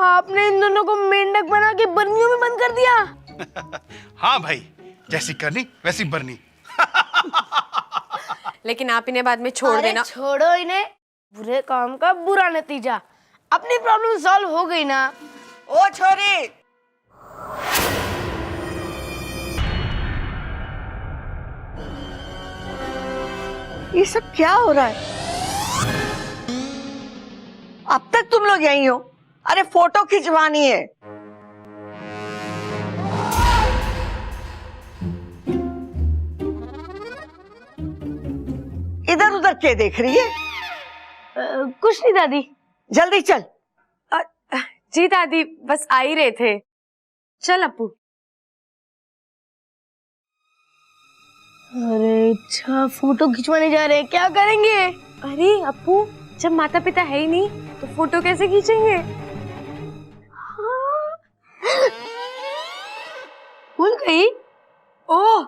आपने इन दोनों को मेंढक बना के बर्नियों में बंद कर दिया। हाँ भाई, जैसी करनी वैसी बरनी। लेकिन आप इन्हें बाद में छोड़ देना। छोड़ो इन्हें, बुरे काम का बुरा नतीजा। अपनी प्रॉब्लम सॉल्व हो गई ना। ओ छोरी, ये सब क्या हो रहा है? अब तक तुम लोग यहीं हो? अरे फोटो खिंचवानी है। इधर उधर क्या देख रही है? कुछ नहीं दादी। जल्दी चल। जी दादी, बस आ ही रहे थे। चल अपू। अरे अच्छा, फोटो खिंचवाने जा रहे हैं, क्या करेंगे? अरे अपू, जब माता पिता है ही नहीं तो फोटो कैसे खींचेंगे? भूल गई। ओह,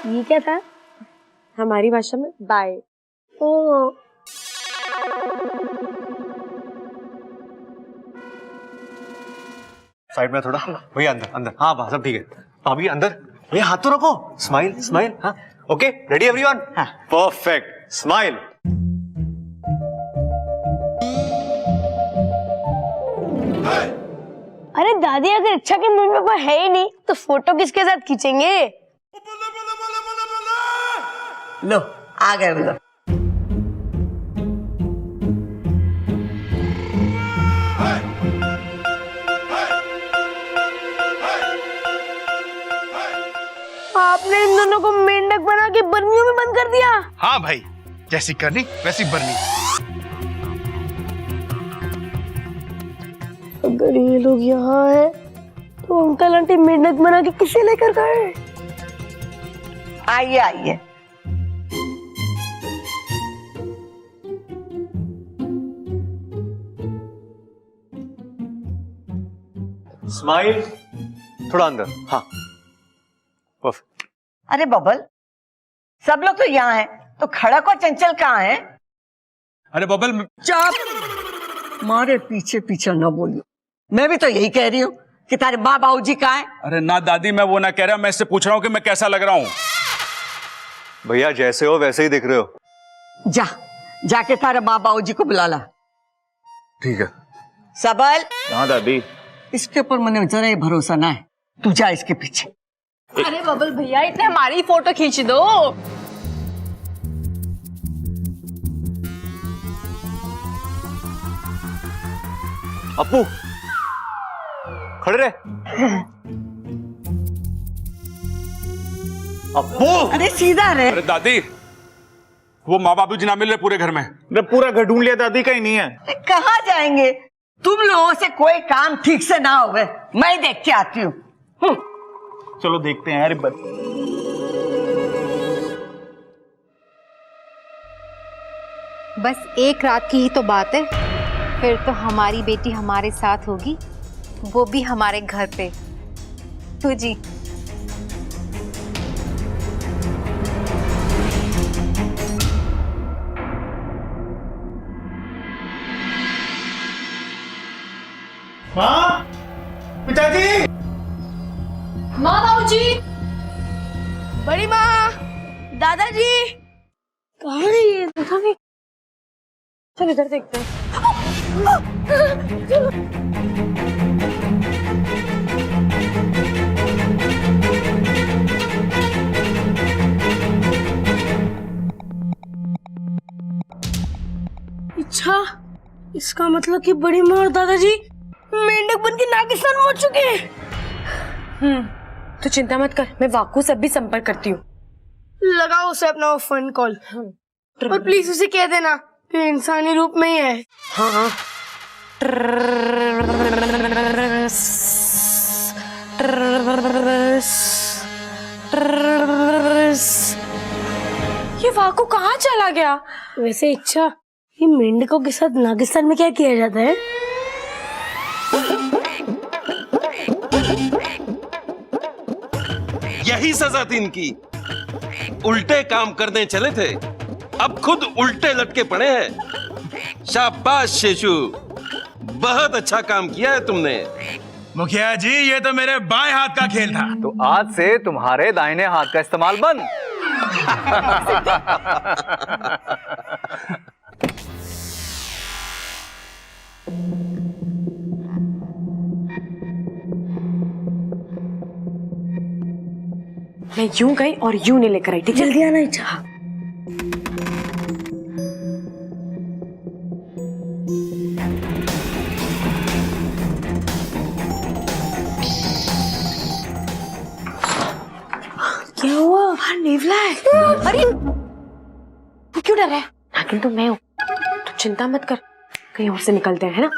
ये क्या था? हमारी भाषा में बाय। ओ साइड में थोड़ा भैया, अंदर अंदर। हाँ बस सब ठीक है। भाभी अंदर, भैया हाथ तो रखो। Smile smile. हाँ ओके, रेडी एवरीवन? हाँ। Perfect, smile. अरे दादी, अगर इच्छा के मम्मी पापा है ही नहीं तो फोटो किसके साथ खींचेंगे? लो आ गए वो लोग। आपने इन दोनों को मेंढक बना के बर्नियों में बंद कर दिया। हाँ भाई, जैसी करनी वैसी बरनी। अगर ये लोग यहाँ है तो अंकल आंटी मेंढक बना के किसे लेकर गए? आइए आइए। स्माइल, थोड़ा अंदर। हाँ परफेक्ट। अरे बबल, सब लोग तो यहाँ हैं, तो खड़क और चंचल कहाँ है? अरे बबल, चुप, मारे पीछे पीछे न बोलियो। मैं भी तो यही कह रही हूँ कि तारे माँ बाबूजी कहाँ हैं? अरे ना दादी, मैं वो ना कह रहा, मैं इससे पूछ रहा हूँ कि मैं कैसा लग रहा हूँ। भैया जैसे हो वैसे ही दिख रहे हो। जा, जाके तारे माँ बाबूजी को बुला ला। ठीक है। सबल, हाँ दादी। इसके ऊपर मैंने जरा ही भरोसा ना है, तू जा इसके पीछे। अरे बबल भैया, इतने हमारी फोटो खींच दो। अपू खड़े रहे। अपू, अरे सीधा रहे। अरे दादी, वो माँ बाबू जी ना मिल रहे पूरे घर में। मैं पूरा घर ढूंढ लिया दादी, कहीं नहीं है। कहाँ जाएंगे? तुम लोगों से कोई काम ठीक से ना होवे, मैं देख के आती हूँ। चलो देखते हैं यार। बस एक रात की ही तो बात है, फिर तो हमारी बेटी हमारे साथ होगी, वो भी हमारे घर पे। तो जी हाँ पिताजी। माँ बाबूजी, बड़ी माँ, दादाजी, कहाँ है ये? पता नहीं। चल इधर देखते हैं। अच्छा, इसका मतलब कि बड़ी माँ और दादाजी मेंढक बन के नागिस्तान पहुंच चुके हैं। तो चिंता मत कर, मैं वाकू से भी संपर्क करती हूँ। लगाओ उसे अपना फोन कॉल और प्लीज उसे कह देना कि इंसानी रूप में ही है। हाँ हाँ। ये वाकू कहाँ चला गया? वैसे इच्छा, ये मेंढकों के साथ नागिस्तान में क्या किया जाता है? यही सजा थी इनकी। उल्टे काम करने चले थे, अब खुद उल्टे लटके पड़े हैं। शाबाश शेषु, बहुत अच्छा काम किया है तुमने। मुखिया जी, ये तो मेरे बाएं हाथ का खेल था। तो आज से तुम्हारे दाहिने हाथ का इस्तेमाल बंद। मैं यूं गई और यूं नहीं लेकर आई, ठीक है? जल्दी आना इच्छा। क्या हुआ? हाँ, नेवला है। अरे तू क्यों डर रहा है? नागिन तो मैं हूँ, तू चिंता मत कर, कहीं और से निकलते हैं, है ना?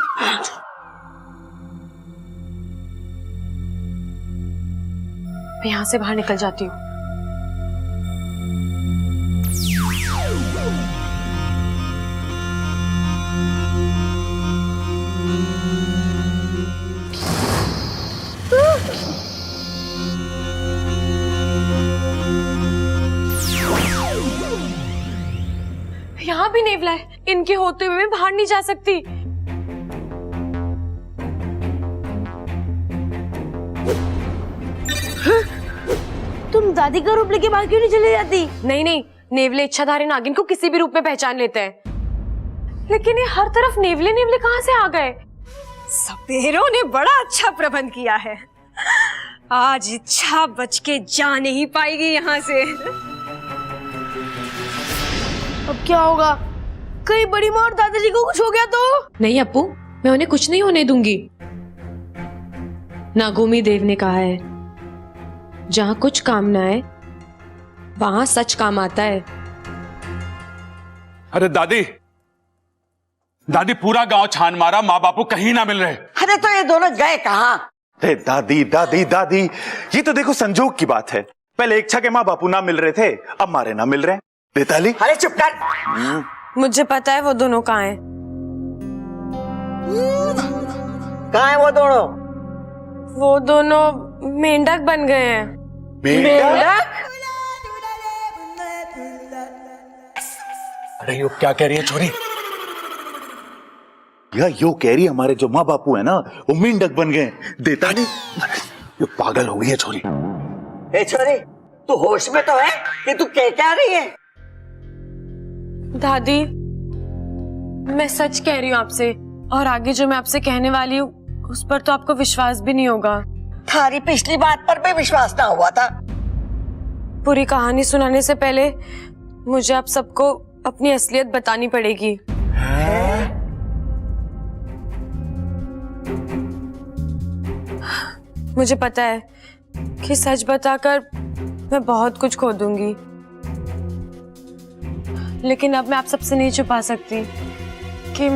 मैं यहाँ से बाहर निकल जाती हूँ। यहाँ भी नेवला है, इनके होते हुए मैं बाहर नहीं जा सकती। तुम दादी का रूप लेके बाहर क्यों नहीं चले जाती? नहीं नहीं, नेवले इच्छाधारी नागिन को किसी भी रूप में पहचान लेते हैं। लेकिन ये हर तरफ नेवले नेवले कहाँ से आ गए? सपेरों ने बड़ा अच्छा प्रबंध किया है। आज इच्छा बच के जा नहीं पाएगी यहाँ से। अब क्या होगा? कहीं बड़ी माँ और दादाजी को कुछ हो गया तो? नहीं अप्पू, मैं उन्हें कुछ नहीं होने दूंगी। नागोमी देव ने कहा है, जहां कुछ काम ना है वहां सच काम आता है। अरे दादी, दादी पूरा गांव छान मारा, माँ बापू कहीं ना मिल रहे। अरे तो ये दोनों गए कहाँ? अरे दादी दादी दादी, ये तो देखो संजोग की बात है। पहले इच्छा के माँ बापू ना मिल रहे थे, अब मारे ना मिल रहे। बेताली, अरे चुप कर। मुझे पता है वो दोनों कहाँ हैं। कहाँ है वो दोनों? वो दोनों मेंढक बन गए हैं। मेंढक? अरे यो क्या कह रही है छोरी? यार यो कह रही है हमारे जो माँ बापू है ना, वो मेंढक बन गए। देताली, यो पागल हो गई है छोरी। ए छोरी, तू होश में तो है कि तू क्या रही है? दादी, मैं सच कह रही हूँ आपसे, और आगे जो मैं आपसे कहने वाली हूँ उस पर तो आपको विश्वास भी नहीं होगा। थारी पिछली बात पर भी विश्वास ना हुआ था। पूरी कहानी सुनाने से पहले मुझे आप सबको अपनी असलियत बतानी पड़ेगी। मुझे पता है कि सच बताकर मैं बहुत कुछ खो दूंगी, लेकिन अब मैं आप सबसे नहीं छुपा सकती कि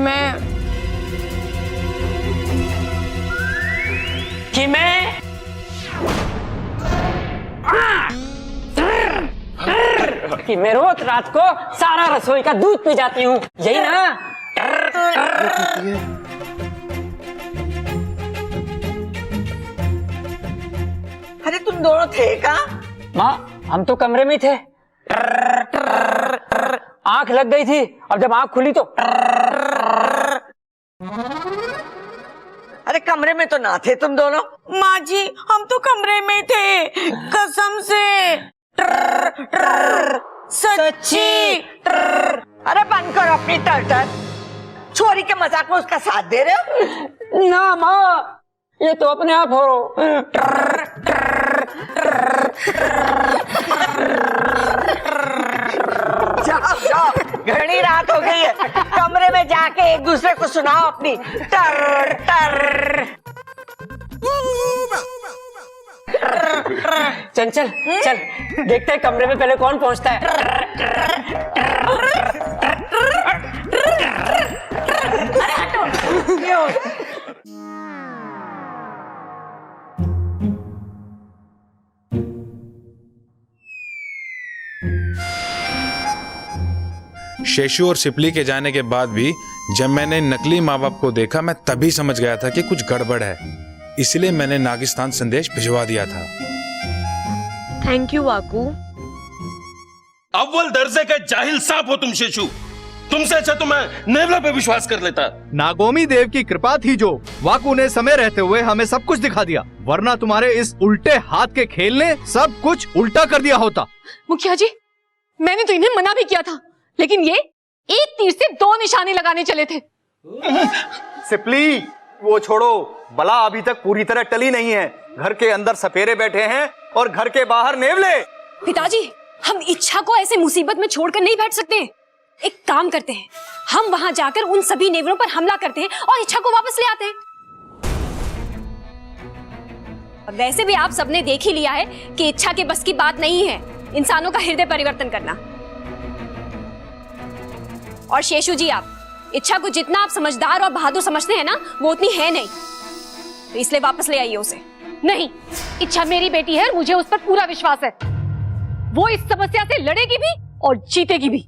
मैं रोज रात को सारा रसोई का दूध पी जाती हूँ, यही ना? अरे तुम दोनों थे कहाँ? माँ, हम तो कमरे में थे। आंख लग गई थी, अब जब आंख खुली तो अरे कमरे में तो ना थे तुम दोनों। माँ जी, हम तो कमरे में थे, कसम से। सच्ची। अरे बंद करो अपनी टर। छोरी के मजाक में उसका साथ दे रहे हो? ना माँ, ये तो अपने आप हो। जाओ, घनी रात हो गई है, कमरे में जाके एक दूसरे को सुनाओ अपनी टर। चल देखते हैं कमरे में पहले कौन पहुंचता है। शेषु और सिपली के जाने के बाद भी जब मैंने नकली माँ बाप को देखा, मैं तभी समझ गया था कि कुछ गड़बड़ है, इसलिए मैंने नागिस्तान संदेश भिजवा दिया था। थैंक यू वाकू। अव्वल दर्जे का जाहिल सांप हो तुम शेषु। तुमसे अच्छा तो मैं नेवला पे विश्वास कर लेता। नागोमी देव की कृपा थी जो वाकू ने समय रहते हुए हमें सब कुछ दिखा दिया, वरना तुम्हारे इस उल्टे हाथ के खेल ने सब कुछ उल्टा कर दिया होता। मुखिया जी, मैंने तो इन्हें मना भी किया था, लेकिन ये एक तीर से दो निशाने लगाने चले थे। सिपली, वो छोड़ो, बला अभी तक पूरी तरह टली नहीं है। घर के अंदर सपेरे बैठे हैं और घर के बाहर नेवले। पिताजी, हम इच्छा को ऐसे मुसीबत में छोड़कर नहीं बैठ सकते। एक काम करते हैं, हम वहां जाकर उन सभी नेवलों पर हमला करते हैं और इच्छा को वापस ले आते हैं। वैसे भी आप सबने देख ही लिया है कि इच्छा के बस की बात नहीं है इंसानों का हृदय परिवर्तन करना। और शेषु जी, आप इच्छा को जितना आप समझदार और बहादुर समझते हैं ना, वो उतनी है नहीं, तो इसलिए वापस ले आइए उसे। नहीं, इच्छा मेरी बेटी है और मुझे उस पर पूरा विश्वास है। वो इस समस्या से लड़ेगी भी और जीतेगी भी।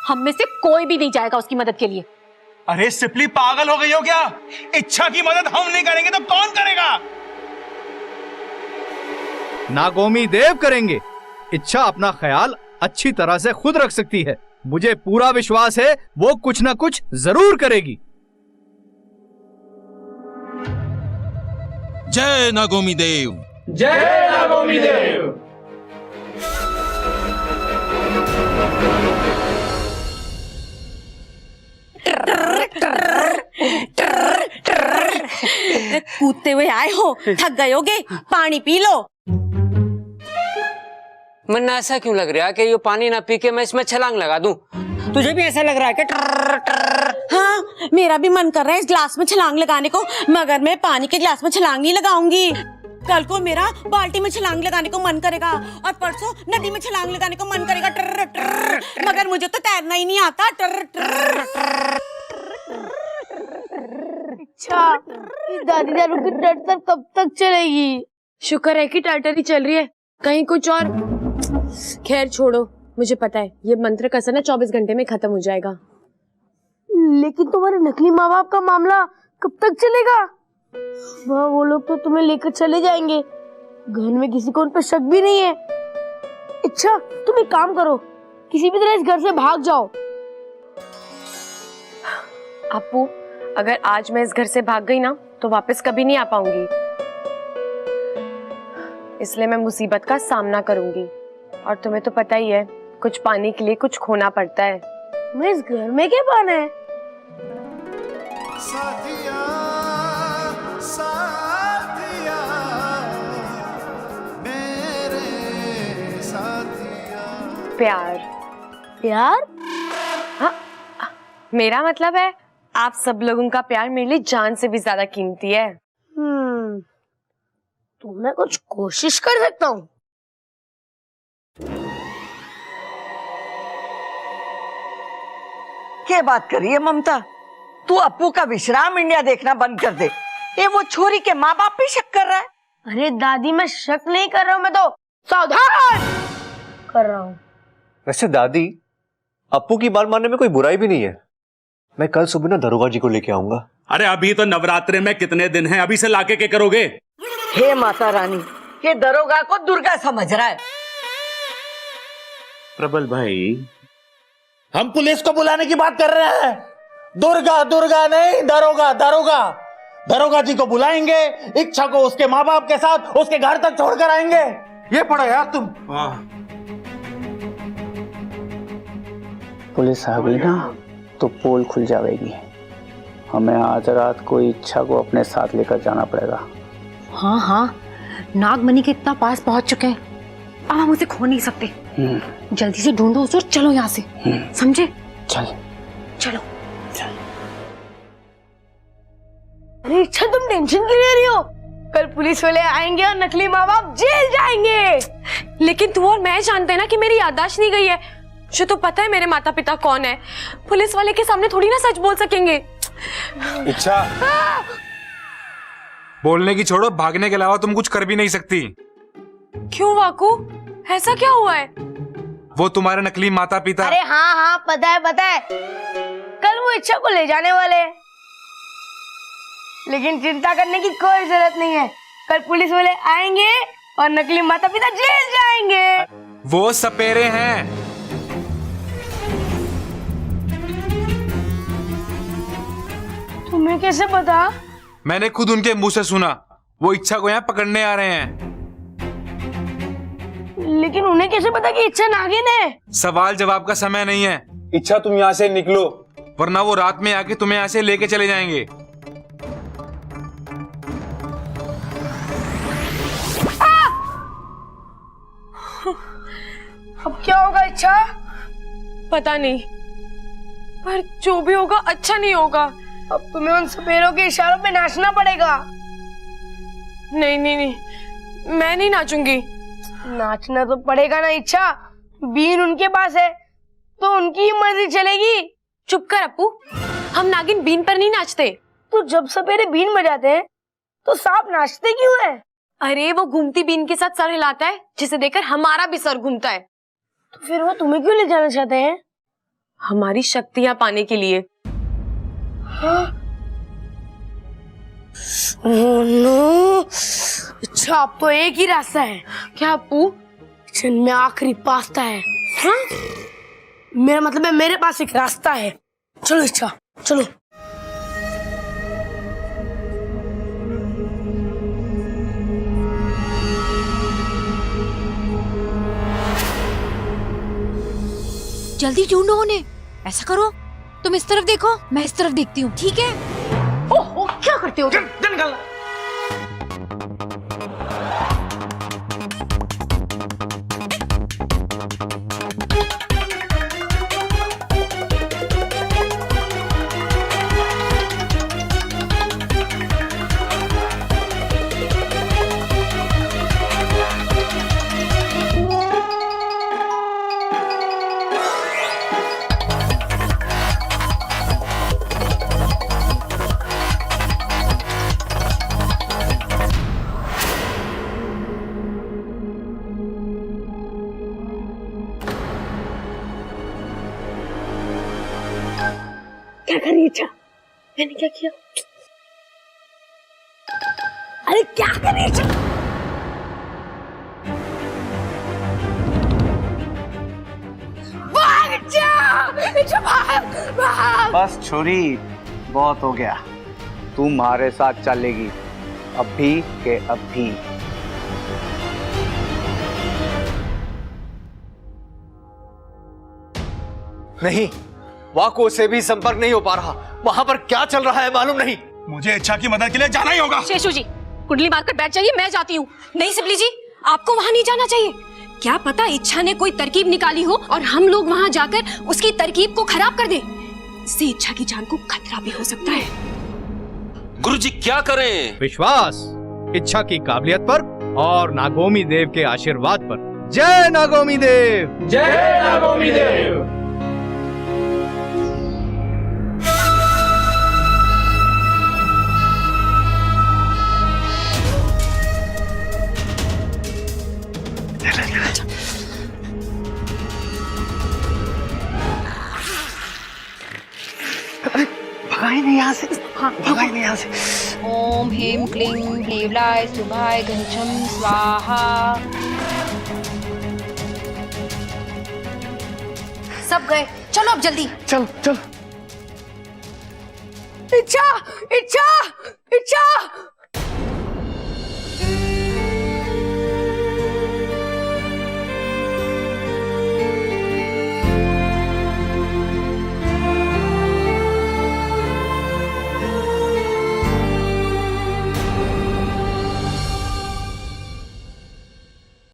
हम में से कोई भी नहीं जाएगा उसकी मदद के लिए। अरे सिपली, पागल हो गई हो क्या? इच्छा की मदद हम नहीं करेंगे तो कौन करेगा? नागोमी देव करेंगे। इच्छा अपना ख्याल अच्छी तरह से खुद रख सकती है। मुझे पूरा विश्वास है वो कुछ ना कुछ जरूर करेगी। जय नागोमी देव। जय नागोमी देव। कूदते हुए आए हो, थक गए होगे, पानी पी लो। मन्ना, ऐसा क्यों लग रहा है कि ये पानी ना पी के मैं इसमें छलांग लगा दूं? तुझे भी ऐसा लग रहा है कि हाँ, मेरा भी मन कर रहा है इस ग्लास में छलांग लगाने को, मगर मैं पानी के ग्लास में छलांग नहीं लगाऊंगी। कल को मेरा बाल्टी में छलांग लगाने को मन करेगा और परसों नदी में छलांग लगाने को मन करेगा, मगर मुझे तो तैरना ही नहीं आता। अच्छा, दादी दारू की टर्टर कब तक चलेगी? शुक्र है कि टर्टर ही चल रही है, कहीं कुछ और। खैर छोड़ो, मुझे पता है ये मंत्र का असर ना 24 घंटे में खत्म हो जाएगा। लेकिन तुम्हारे नकली माँ बाप का मामला कब तक चलेगा? वो लोग तो तुम्हें लेकर चले जाएंगे, घर में किसी को उन पर शक भी नहीं है। अच्छा, तुम एक काम करो, किसी भी तरह इस घर से भाग जाओ। अपू, अगर आज मैं इस घर से भाग गई ना तो वापस कभी नहीं आ पाऊंगी, इसलिए मैं मुसीबत का सामना करूंगी। और तुम्हें तो पता ही है, कुछ पाने के लिए कुछ खोना पड़ता है। मैं इस घर में क्या पाना है? साथिया, साथिया, मेरे साथिया। प्यार। प्यार? हाँ, मेरा मतलब है आप सब लोगों का प्यार मेरे लिए जान से भी ज्यादा कीमती है। तो मैं कुछ कोशिश कर सकता हूँ। क्या बात कर रही है ममता? तू अप्पू का विश्राम इंडिया देखना बंद कर दे। ये वो छोरी के माँ बाप भी शक कर रहा है। अरे दादी, मैं शक नहीं कर रहा हूँ, मैं तो सावधान कर रहा हूँ। वैसे दादी, अप्पू की बात मानने में कोई बुराई भी नहीं है। मैं कल सुबह ना दरोगा जी को लेके आऊंगा। अरे अभी तो नवरात्रे में कितने दिन हैं, अभी से लाके क्या करोगे? हे माता रानी, ये दरोगा को दुर्गा समझ रहा है। प्रबल भाई, हम पुलिस को बुलाने की बात कर रहे हैं। दुर्गा दुर्गा नहीं, दरोगा दरोगा। दरोगा जी को बुलाएंगे, इच्छा को उसके माँ बाप के साथ उसके घर तक छोड़कर आएंगे। ये पढ़ो यार तुम। पुलिस आ गई ना तो पोल खुल जाएगी। हमें आज रात को इच्छा को अपने साथ लेकर जाना पड़ेगा। हाँ हाँ, नागमणि के इतना पास पहुंच चुके हैं, अब हम उसे खो नहीं सकते। जल्दी से ढूंढो उसे और चलो यहाँ से, समझे? चल चलो। अरे इच्छा, तुम टेंशन क्यों ले रही हो? कल पुलिस वाले आएंगे और नकली माँ बाप जेल जाएंगे। लेकिन तू और मैं जानते हैं ना कि मेरी याददाश्त नहीं गई है। जो तो पता है मेरे माता पिता कौन है, पुलिस वाले के सामने थोड़ी ना सच बोल सकेंगे। इच्छा, बोलने की छोड़ो, भागने के अलावा तुम कुछ कर भी नहीं सकती। क्यों वाकू, ऐसा क्या हुआ है? वो तुम्हारे नकली माता पिता। अरे हाँ हाँ, पता है पता है, कल वो इच्छा को ले जाने वाले हैं। लेकिन चिंता करने की कोई जरूरत नहीं है, कल पुलिस वाले आएंगे और नकली माता पिता जेल जाएंगे। वो सपेरे हैं। तुम्हें कैसे पता? मैंने खुद उनके मुंह से सुना, वो इच्छा को यहाँ पकड़ने आ रहे हैं। लेकिन उन्हें कैसे पता कि इच्छा नागिन है? सवाल जवाब का समय नहीं है। इच्छा तुम यहाँ से निकलो, वरना वो रात में आके तुम्हें यहाँ से लेके चले जाएंगे। अब क्या होगा इच्छा? पता नहीं, पर जो भी होगा अच्छा नहीं होगा। अब तुम्हें उन सपेरों के इशारों पे नाचना पड़ेगा। नहीं नहीं नहीं, मैं नहीं नाचूंगी। नाचना तो पड़ेगा ना इच्छा, बीन उनके पास है तो उनकी ही मर्जी चलेगी। चुप कर अपू, हम नागिन बीन पर नहीं नाचते। तो जब सपेरे बीन बजाते हैं तो सांप नाचते क्यों है? अरे वो घूमती बीन के साथ सर हिलाता है, जिसे देखकर हमारा भी सर घूमता है। तो फिर वो तुम्हें क्यों ले जाना चाहते हैं? हमारी शक्तियां पाने के लिए। हाँ? ओह नो, अच्छा अब तो एक ही रास्ता है। क्या अपू? किचन में आखिरी पास्ता है। हाँ? मेरा मतलब है मेरे पास एक रास्ता है। चलो इच्छा, चलो। जल्दी ढूंढो उन्हें। ऐसा करो, तुम इस तरफ देखो, मैं इस तरफ देखती हूँ, ठीक है? ओह, क्या करते हो? क्या कर रही है इच्छा? मैंने क्या किया? अरे क्या कर रही है इच्छा? भाग इच्छा! इच्छा भाग! भाग! बस छोरी, बहुत हो गया। तू हमारे साथ चलेगी, अभी के अभी। नहीं, वाको से भी संपर्क नहीं हो पा रहा। वहां पर क्या चल रहा है मालूम नहीं। मुझे इच्छा की मदद के लिए जाना ही होगा। शेषू जी, कुंडली मारकर बैठ जाइए, मैं जाती हूँ। नहीं सिपली जी, आपको वहाँ नहीं जाना चाहिए। क्या पता इच्छा ने कोई तरकीब निकाली हो और हम लोग वहाँ जाकर उसकी तरकीब को खराब कर दें। इससे इच्छा की जान को खतरा भी हो सकता है। गुरुजी क्या करें? विश्वास, इच्छा की काबिलियत पर और नागोमी देव के आशीर्वाद पर। जय नागोमी देव! जय नागोमी देव! भगाई नहीं यहाँ से। हाँ, भगाई नहीं यहाँ से। ओम ह्रीं क्लीं ह्रीवलाय शुभाय घनछम स्वाहा। सब गए, चलो अब जल्दी। चल चल। इच्छा! इच्छा! इच्छा!